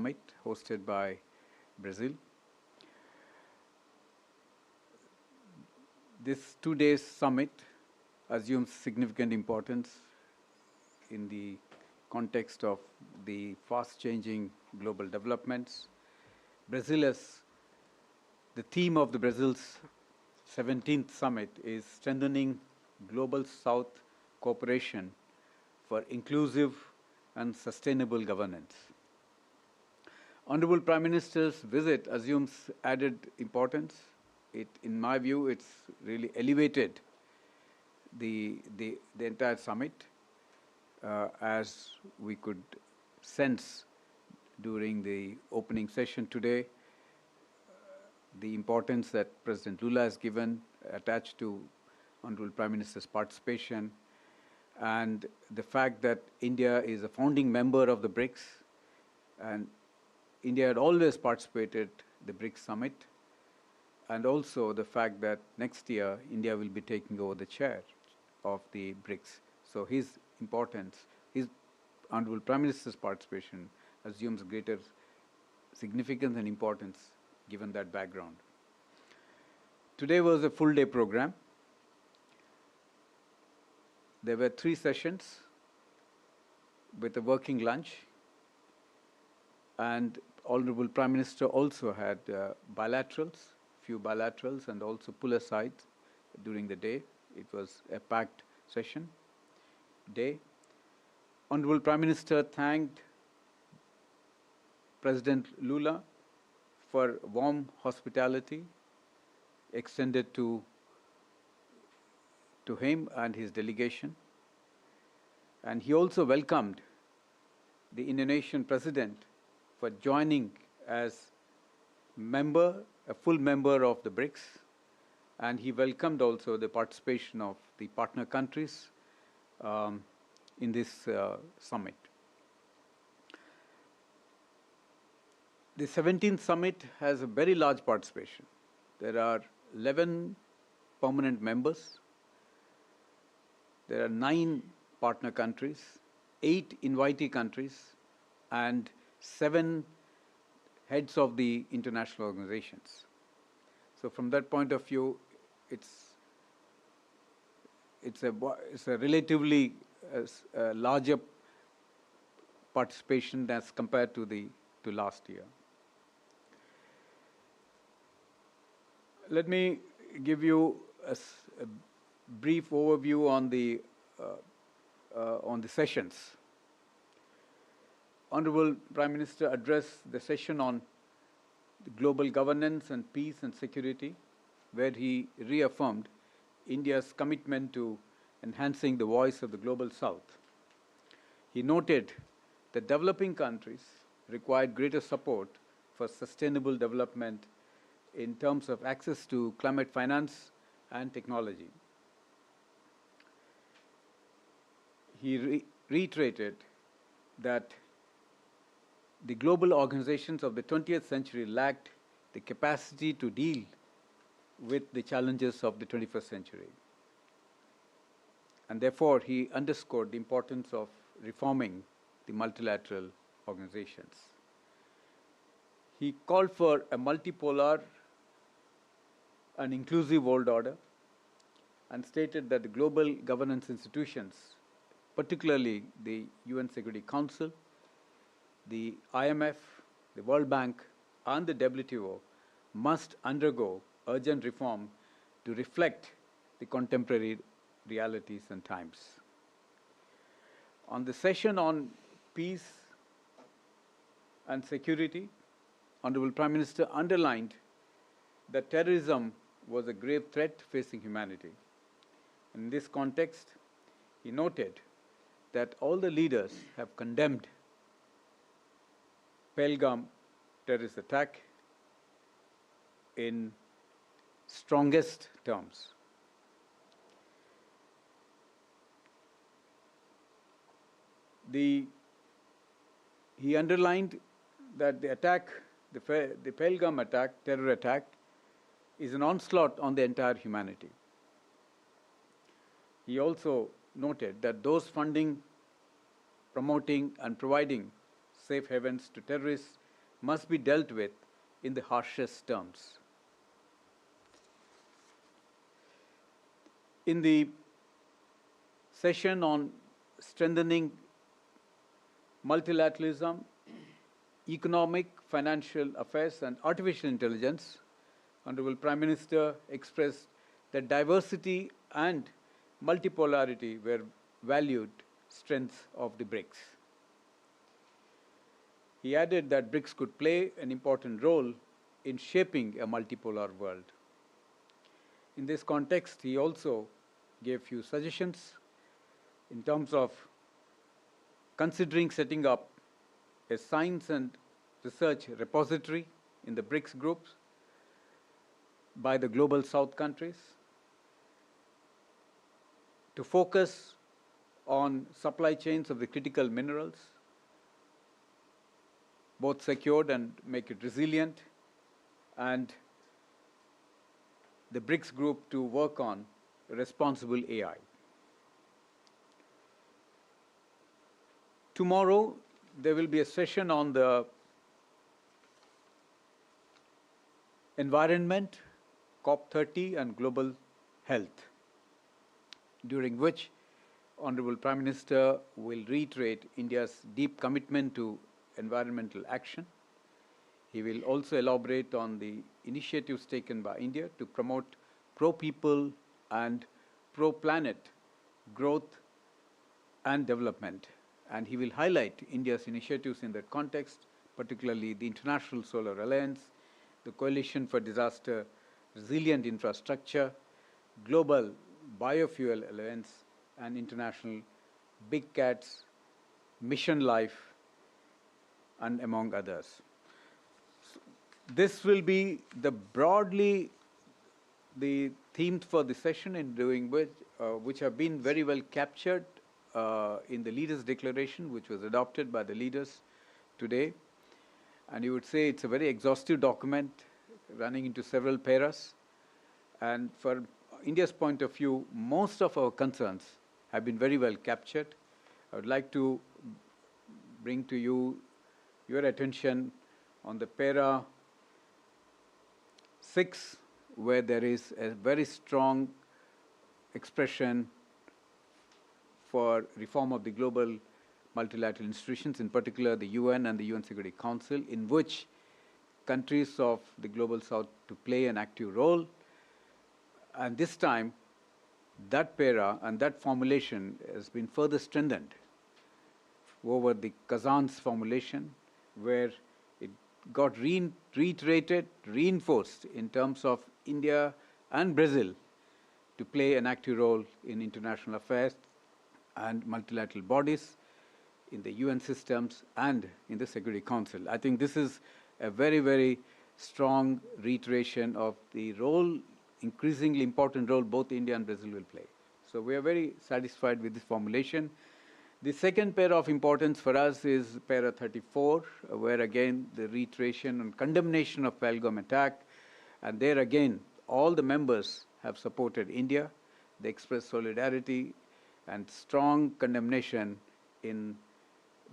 Summit hosted by Brazil. This 2-day summit assumes significant importance in the context of the fast-changing global developments. The theme of the Brazil's 17th summit is strengthening global South cooperation for inclusive and sustainable governance. Honorable Prime Minister's visit assumes added importance. In my view, it's really elevated the entire summit, as we could sense during the opening session today. The importance that President Lula has given attached to Honorable Prime Minister's participation, and the fact that India is a founding member of the BRICS, and India had always participated in the BRICS summit, and also the fact that next year India will be taking over the chair of the BRICS. So his importance, his Honorable Prime Minister's participation assumes greater significance and importance given that background. Today was a full-day program. There were 3 sessions with a working lunch, and Honorable Prime Minister also had few bilaterals, and also pull-asides during the day. It was a packed session day. Honorable Prime Minister thanked President Lula for warm hospitality extended to him and his delegation. And he also welcomed the Indonesian President for joining as a full member of the BRICS. And he welcomed also the participation of the partner countries in this summit. The 17th summit has a very large participation. There are 11 permanent members. There are 9 partner countries, 8 invitee countries, and 7 heads of the international organizations. So from that point of view, it's a relatively larger participation as compared to last year. Let me give you a brief overview on the sessions. Honorable Prime Minister addressed the session on the global governance and peace and security, where he reaffirmed India's commitment to enhancing the voice of the global South. He noted that developing countries required greater support for sustainable development in terms of access to climate finance and technology. He reiterated that the global organizations of the 20th century lacked the capacity to deal with the challenges of the 21st century. And therefore, he underscored the importance of reforming the multilateral organizations. He called for a multipolar and inclusive world order, and stated that the global governance institutions, particularly the UN Security Council, the IMF, the World Bank, and the WTO, must undergo urgent reform to reflect the contemporary realities and times. On the session on peace and security, Honorable Prime Minister underlined that terrorism was a grave threat facing humanity. In this context, he noted that all the leaders have condemned PB-SHABD terrorist attack in strongest terms. He underlined that the PB-SHABD attack, terror attack, is an onslaught on the entire humanity. He also noted that those funding, promoting, and providing safe havens to terrorists must be dealt with in the harshest terms. In the session on strengthening multilateralism, economic, financial affairs, and artificial intelligence, Honorable Prime Minister expressed that diversity and multipolarity were valued strengths of the BRICS. He added that BRICS could play an important role in shaping a multipolar world. In this context, he also gave few suggestions in terms of considering setting up a science and research repository in the BRICS groups by the Global South countries to focus on supply chains of the critical minerals, both secured and make it resilient, and the BRICS group to work on responsible AI. Tomorrow, there will be a session on the environment, COP30, and global health, during which Honorable Prime Minister will reiterate India's deep commitment to environmental action. He will also elaborate on the initiatives taken by India to promote pro-people and pro-planet growth and development. And he will highlight India's initiatives in that context, particularly the International Solar Alliance, the Coalition for Disaster Resilient Infrastructure, Global Biofuel Alliance, and International Big Cats, Mission Life, and among others. So this will be broadly the themes for the session, in doing which have been very well captured in the Leaders' Declaration, which was adopted by the leaders today. And you would say it's a very exhaustive document running into several paras. And for India's point of view, most of our concerns have been very well captured. I would like to bring to you your attention on the para 6, where there is a very strong expression for reform of the global multilateral institutions, in particular the UN and the UN Security Council, in which countries of the Global South to play an active role. And this time, that para and that formulation has been further strengthened over the Kazan's formulation, where it got reiterated, reinforced in terms of India and Brazil to play an active role in international affairs and multilateral bodies, in the UN systems, and in the Security Council. I think this is a very, very strong reiteration of the role, increasingly important role, both India and Brazil will play. So we are very satisfied with this formulation. The second pair of importance for us is para 34, where again the reiteration and condemnation of Pahalgam attack. And there again, all the members have supported India. They expressed solidarity and strong condemnation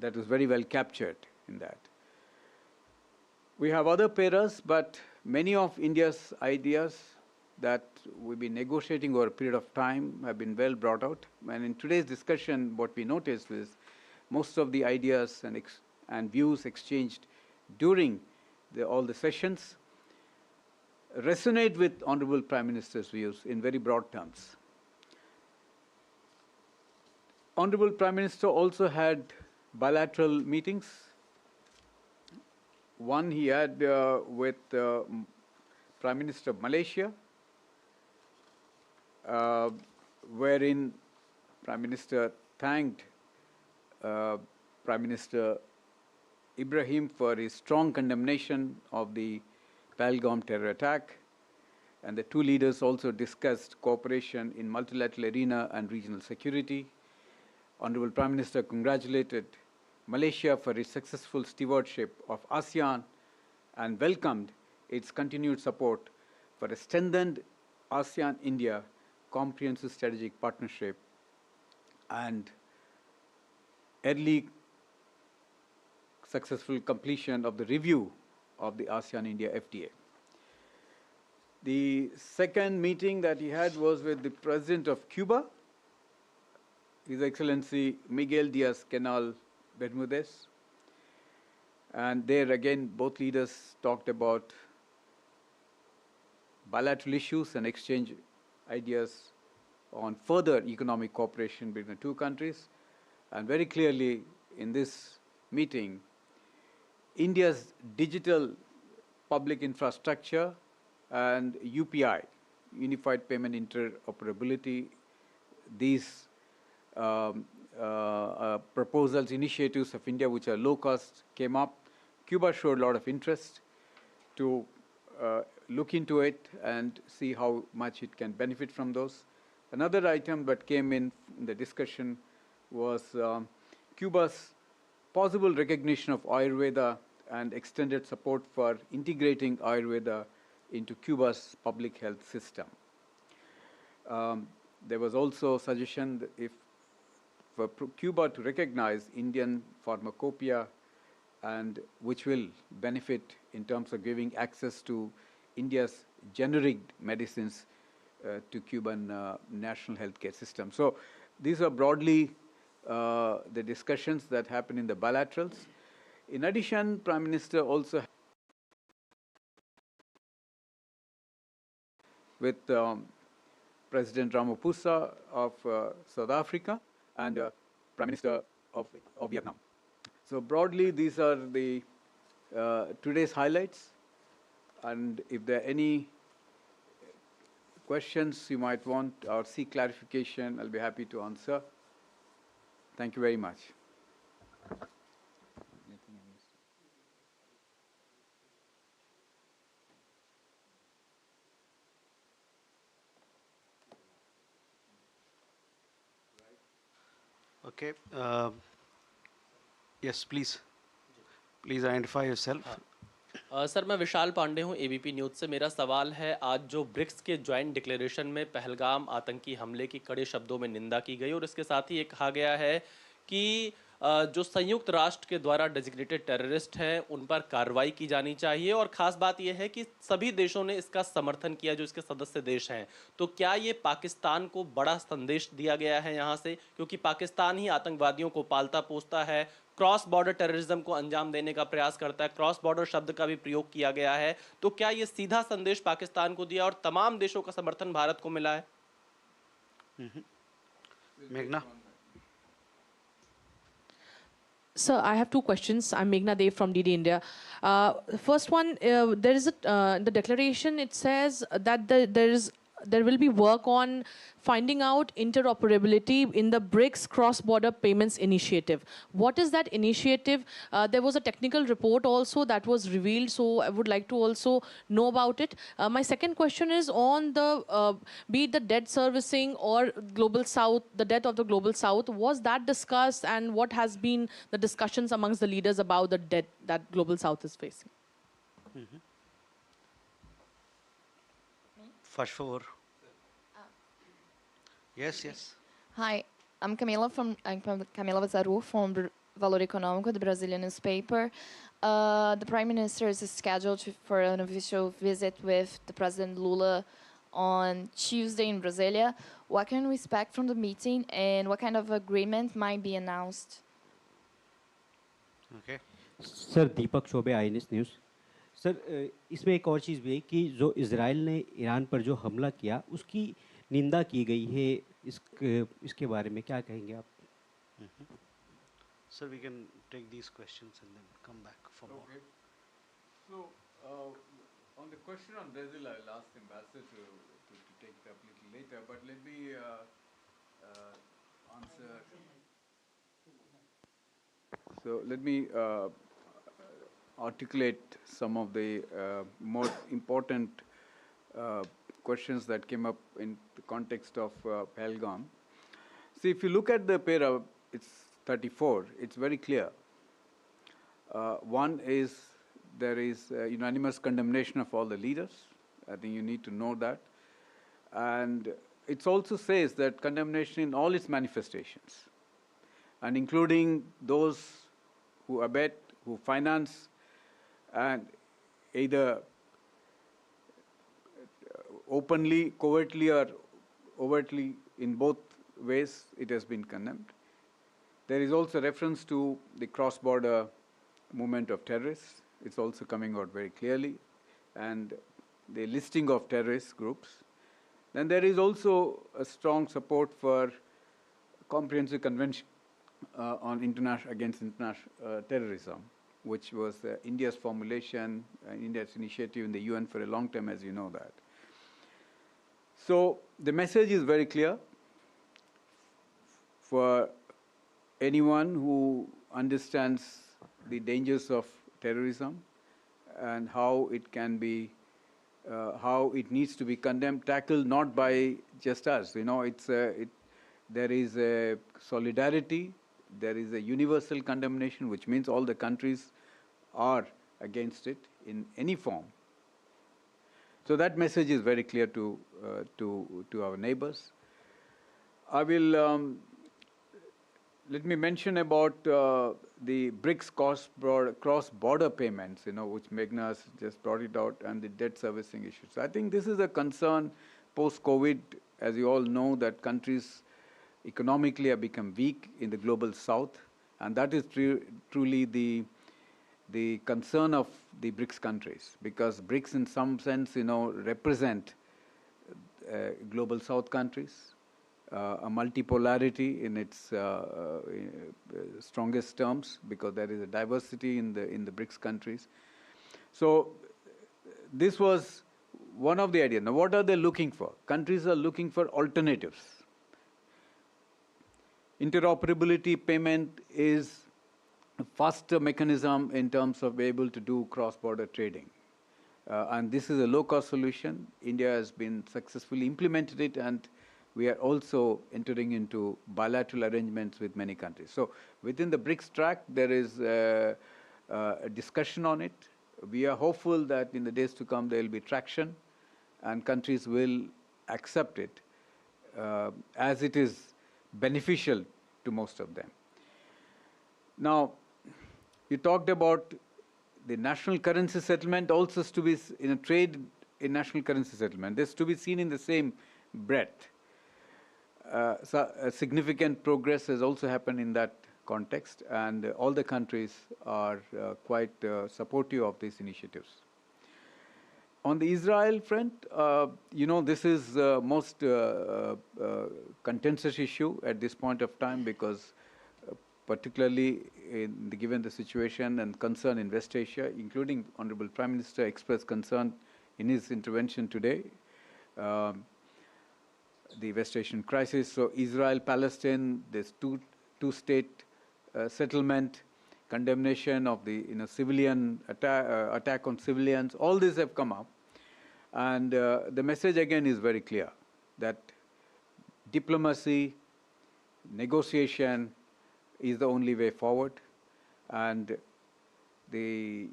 that was very well captured in that. We have other paras, but many of India's ideas that we've been negotiating over a period of time have been well brought out. And in today's discussion, what we noticed is most of the ideas and views exchanged during all the sessions resonate with Honorable Prime Minister's views in very broad terms. Honorable Prime Minister also had bilateral meetings. One he had with Prime Minister of Malaysia, wherein Prime Minister thanked Prime Minister Ibrahim for his strong condemnation of the Pahalgam terror attack. And the two leaders also discussed cooperation in multilateral arena and regional security. Honorable Prime Minister congratulated Malaysia for its successful stewardship of ASEAN and welcomed its continued support for a strengthened ASEAN-India comprehensive strategic partnership and early successful completion of the review of the ASEAN-India FTA. The second meeting that he had was with the President of Cuba, His Excellency Miguel Diaz-Canel Bermudez. And there again, both leaders talked about bilateral issues and exchange ideas on further economic cooperation between the two countries. And very clearly in this meeting, India's digital public infrastructure and UPI, Unified Payment Interoperability, these proposals, initiatives of India which are low cost came up. Cuba showed a lot of interest to look into it and see how much it can benefit from those. Another item that came in the discussion was Cuba's possible recognition of Ayurveda and extended support for integrating Ayurveda into Cuba's public health system. There was also a suggestion that if for Cuba to recognize Indian pharmacopoeia, and which will benefit in terms of giving access to India's generic medicines to Cuban national healthcare system. So these are broadly the discussions that happen in the bilaterals. In addition, Prime Minister also with President Ramaphosa of South Africa and Prime Minister of Vietnam. So broadly, these are the today's highlights. And if there are any questions you might want or seek clarification, I'll be happy to answer. Thank you very much. Okay. Yes, please. Please identify yourself. Sir मैं विशाल पांडे हूं ABP news से। मेरा सवाल है, आज जो BRICS के joint declaration में पहलगाम आतंकी हमले की कड़े शब्दों में निंदा की गई और इसके साथ ही ये कहा गया है कि जो संयुक्त राष्ट्र के द्वारा डेजिग्नेटेड टेररिस्ट हैं उन पर कार्रवाई की जानी चाहिए, और ख़ास बात यह है कि सभी देशों ने इसका समर्थन किया जो इसके सदस्य देश हैं। तो क्या ये पाकिस्तान को बड़ा संदेश दिया गया है यहाँ से, क्योंकि पाकिस्तान ही आतंकवादियों को पालता पोसता है, क्रॉस बॉर्डर टेररिज्म को अंजाम देने का प्रयास करता है, क्रॉस बॉर्डर शब्द का भी प्रयोग किया गया है। तो क्या ये सीधा संदेश पाकिस्तान को दिया और तमाम देशों का समर्थन भारत को मिला है? मेघना. Sir, I have two questions. I'm Meghna Dev from DD India. First one, there is the declaration. It says that there will be work on finding out interoperability in the BRICS cross-border payments initiative. What is that initiative? There was a technical report also that was revealed, so I would like to also know about it. My second question is on the, be it the debt servicing or Global South, the debt of the Global South, was that discussed, and what has been the discussions amongst the leaders about the debt that Global South is facing? Faz favor. Yes, yes. Hi, I'm Camila Vazaru from Valor Econômico, the Brazilian newspaper. The Prime Minister is scheduled for an official visit with the President Lula on Tuesday in Brasilia. What can we expect from the meeting, and what kind of agreement might be announced? Okay. Sir Deepak Choubey INS news. Sir इसमें एक और चीज़ भी है कि जो Israel ने Iran पर जो हमला किया उसकी निंदा की गई है, इसके बारे में क्या कहेंगे आप? Sir, we can take these questions and then come back for more. Okay. So, on the question on Brazil, I'll ask the ambassador to take it up a little later, but let me answer. So, let me articulate some of the more important questions that came up in the context of Pahalgam. See, if you look at the para, it's 34, it's very clear. One is there is unanimous condemnation of all the leaders. I think you need to know that. And it also says that condemnation in all its manifestations, and including those who abet, who finance and either openly, covertly, or overtly, in both ways, it has been condemned. There is also reference to the cross-border movement of terrorists. It's also coming out very clearly, and the listing of terrorist groups. Then there is also a strong support for comprehensive convention on against international terrorism, which was India's formulation, India's initiative in the UN for a long time, as you know that. So the message is very clear for anyone who understands the dangers of terrorism and how it can be, how it needs to be condemned, tackled not by just us. You know, there is a solidarity, there is a universal condemnation, which means all the countries are against it in any form. So that message is very clear to our neighbors. I will let me mention about the BRICS cross-border payments, which Meghna has just brought it out, and the debt servicing issues. So I think this is a concern post-COVID. As you all know, that countries economically have become weak in the global south, and that is truly the concern of the BRICS countries, because BRICS in some sense, represent global south countries, a multipolarity in its strongest terms, because there is a diversity in the BRICS countries. So this was one of the ideas. Now, what are they looking for? Countries are looking for alternatives. Interoperability payment is a faster mechanism in terms of being able to do cross-border trading. And this is a low-cost solution. India has been successfully implemented it, and we are also entering into bilateral arrangements with many countries. So within the BRICS track, there is a discussion on it. We are hopeful that in the days to come, there will be traction, and countries will accept it as it is beneficial to most of them. Now, you talked about the national currency settlement also is to be in a trade in national currency settlement. This is to be seen in the same breadth. So significant progress has also happened in that context, and all the countries are quite supportive of these initiatives. On the Israel front, this is the most contentious issue at this point of time, because particularly given the situation and concern in West Asia, including Honorable Prime Minister expressed concern in his intervention today, the West Asian crisis. So Israel-Palestine, this two-state settlement, condemnation of the civilian attack on civilians, all these have come up. And the message again is very clear, that diplomacy, negotiation is the only way forward. And the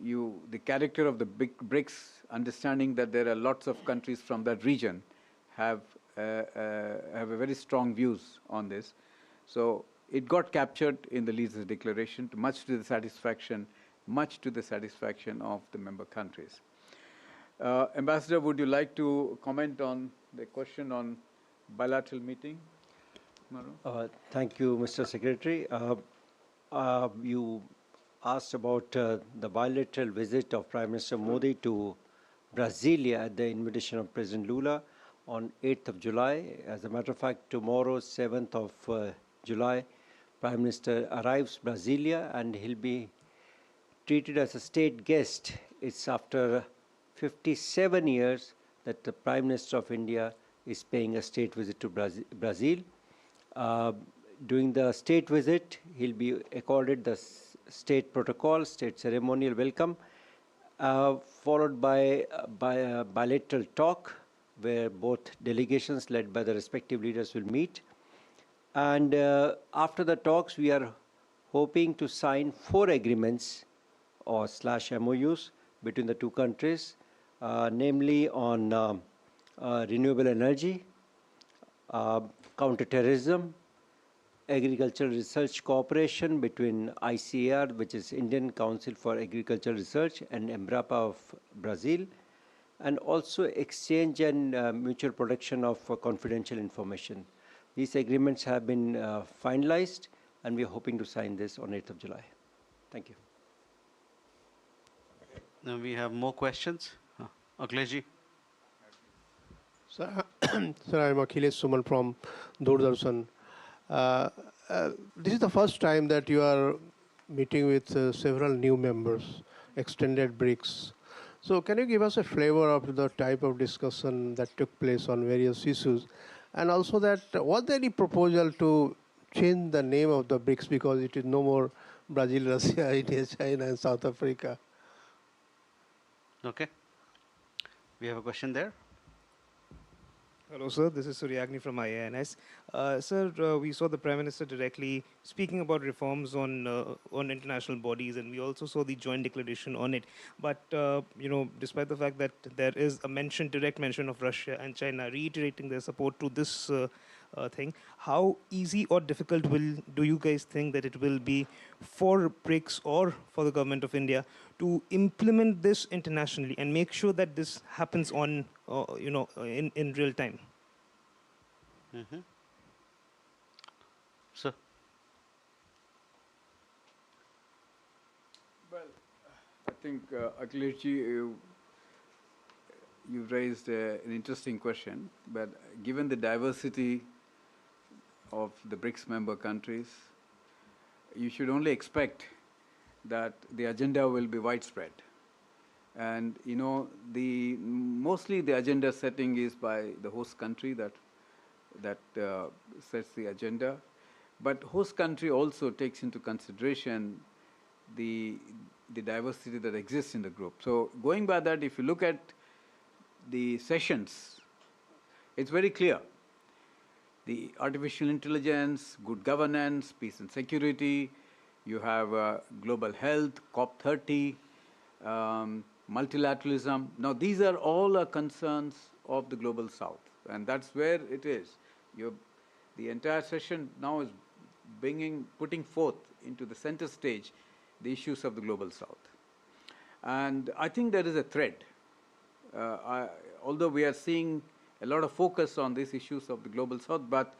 character of the BRICS, understanding that there are lots of countries from that region, have a very strong views on this. So it got captured in the leaders' declaration, much to the satisfaction of the member countries. Ambassador, would you like to comment on the question on bilateral meeting? Thank you, Mr. Secretary. You asked about the bilateral visit of Prime Minister Modi to Brasilia at the invitation of President Lula on 8th of July. As a matter of fact, tomorrow, 7th of July, Prime Minister arrives Brasilia, and he'll be treated as a state guest. It's after 57 years that the Prime Minister of India is paying a state visit to Brazil. During the state visit, he'll be accorded the state protocol, state ceremonial welcome, followed by a bilateral talk where both delegations led by the respective leaders will meet. And after the talks, we are hoping to sign 4 agreements or /MOUs between the two countries, namely on renewable energy, counterterrorism, agricultural research cooperation between ICAR, which is Indian Council for Agricultural Research, and Embrapa of Brazil, and also exchange and mutual protection of confidential information. These agreements have been finalized, and we are hoping to sign this on 8th of July. Thank you. Now we have more questions. Akhilesh. Sir, sir, I'm Akhilesh Suman from Doordarshan. This is the first time that you are meeting with several new members, extended BRICS. So can you give us a flavor of the type of discussion that took place on various issues? And also that, was there any proposal to change the name of the BRICS because it is no more Brazil, Russia, India, China, and South Africa? Okay. We have a question there. Hello, sir. This is Suryagni from IANS. Sir, we saw the Prime Minister directly speaking about reforms on international bodies, and we also saw the joint declaration on it. But you know, despite the fact that there is a mention, direct mention of Russia and China reiterating their support to this thing, how easy or difficult do you guys think that it will be for BRICS or for the government of India to implement this internationally and make sure that this happens on, you know, in real time? Sir. Well, I think, Akhilesh, you raised an interesting question, but given the diversity of the BRICS member countries, you should only expect that the agenda will be widespread. And, you know, mostly the agenda setting is by the host country that sets the agenda. But host country also takes into consideration the diversity that exists in the group. So going by that, if you look at the sessions, it's very clear. The artificial intelligence, good governance, peace and security, you have global health, COP30, multilateralism. Now, these are all concerns of the global south, and that's where it is. The entire session now is putting forth into the center stage the issues of the global south. And I think there is a thread. Although we are seeing a lot of focus on these issues of the global south, but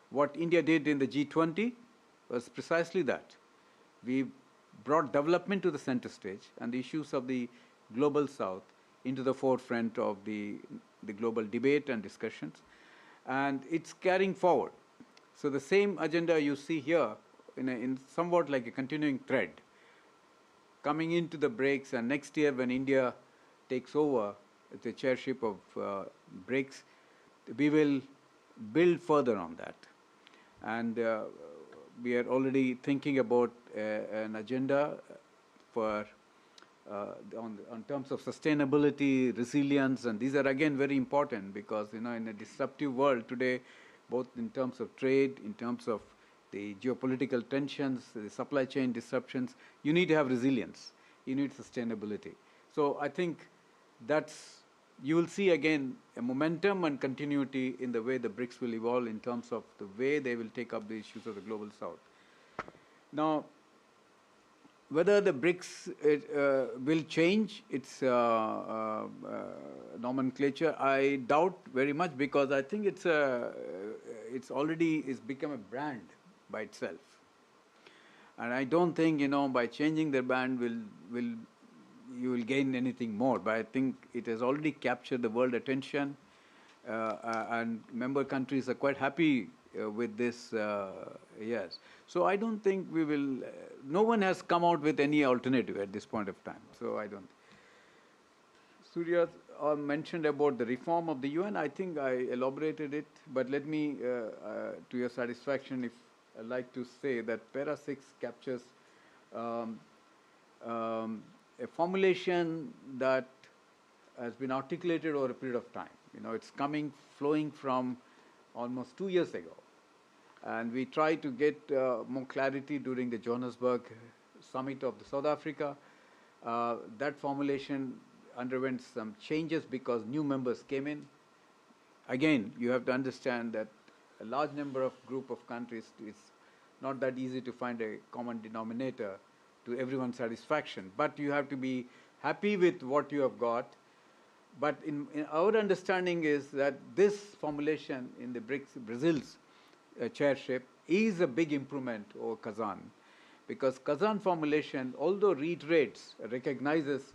what India did in the G20 was precisely that. We brought development to the center stage and the issues of the global south into the forefront of the global debate and discussions, and it's carrying forward. So the same agenda you see here in somewhat like a continuing thread coming into the BRICS, and next year when India takes over the chairship of BRICS, we will build further on that. And we are already thinking about an agenda for on terms of sustainability, resilience, and these are again very important because, you know, in a disruptive world today, both in terms of trade, in terms of the geopolitical tensions, the supply chain disruptions, you need to have resilience, you need sustainability. So I think you will see again a momentum and continuity in the way the BRICS will evolve in terms of the way they will take up the issues of the global south. Now, whether the BRICS will change its nomenclature, I doubt very much, because I think it's become a brand by itself, and I don't think, you know, by changing the brand you will gain anything more. But I think it has already captured the world attention, and member countries are quite happy with this. Yes. So I don't think we will. No one has come out with any alternative at this point of time. So I don't. Surya mentioned about the reform of the UN. I think I elaborated it, but let me, to your satisfaction, if I'd like to say that Para 6 captures a formulation that has been articulated over a period of time. You know, it's flowing from almost 2 years ago. And we tried to get more clarity during the Johannesburg summit of the South Africa. That formulation underwent some changes because new members came in. Again, you have to understand that a large number of group of countries is not that easy to find a common denominator to everyone's satisfaction. But you have to be happy with what you have got. But in our understanding is that this formulation in the BRICS, Brazil's chairship, is a big improvement over Kazan. Because Kazan formulation, although reiterates, recognizes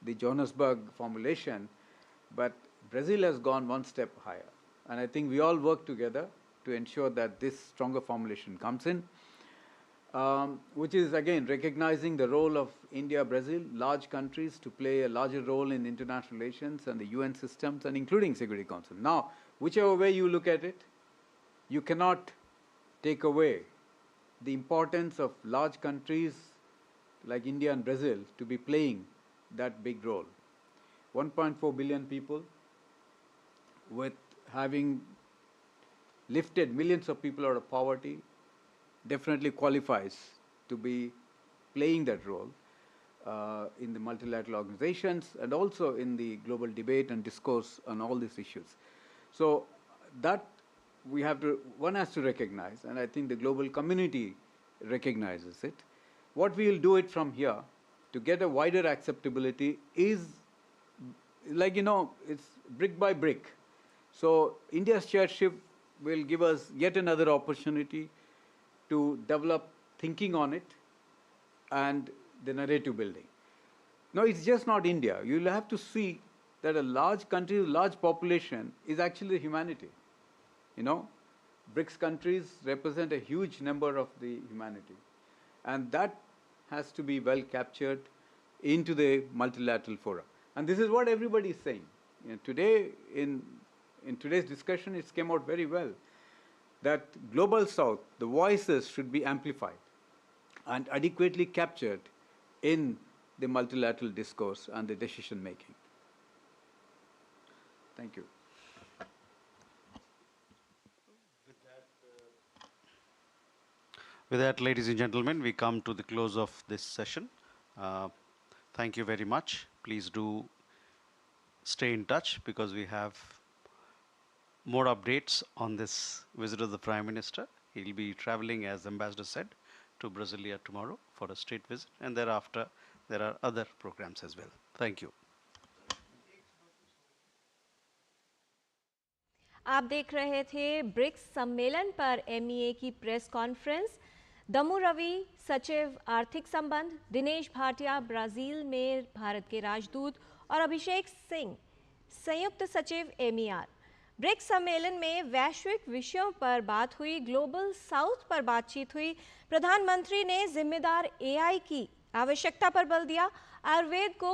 the Johannesburg formulation, but Brazil has gone one step higher. And I think we all work together to ensure that this stronger formulation comes in, which is, again, recognizing the role of India, Brazil, large countries, to play a larger role in international relations and the UN systems, and including Security Council. Now, whichever way you look at it, you cannot take away the importance of large countries like India and Brazil to be playing that big role. 1.4 billion people, with having lifted millions of people out of poverty, definitely qualifies to be playing that role in the multilateral organizations and also in the global debate and discourse on all these issues. So that one has to recognize, and I think the global community recognizes it. What we will do it from here to get a wider acceptability is, like, it's brick by brick. So India's chairship will give us yet another opportunity to develop thinking on it and the narrative building. Now, it's just not India. You'll have to see that a large country, a large population is actually humanity. BRICS countries represent a huge number of the humanity. And that has to be well captured into the multilateral fora. And this is what everybody is saying. Today, in today's discussion, it came out very well that Global South, the voices should be amplified and adequately captured in the multilateral discourse and the decision making. Thank you. With that, ladies and gentlemen, we come to the close of this session. Thank you very much. Please do stay in touch because we have more updates on this visit of the Prime Minister. He'll be traveling, as Ambassador said, to Brasilia tomorrow for a state visit, and thereafter there are other programs as well. Thank you. आप देख रहे थे BRICS सम्मेलन पर MEA की press conference. दमू रवि, सचिव आर्थिक संबंध, दिनेश भाटिया ब्राजील में भारत के राजदूत और अभिषेक सिंह, संयुक्त सचिव MER। ब्रिक्स सम्मेलन में वैश्विक विषयों पर बात हुई, ग्लोबल साउथ पर बातचीत हुई। प्रधानमंत्री ने जिम्मेदार AI की आवश्यकता पर बल दिया। आयुर्वेद को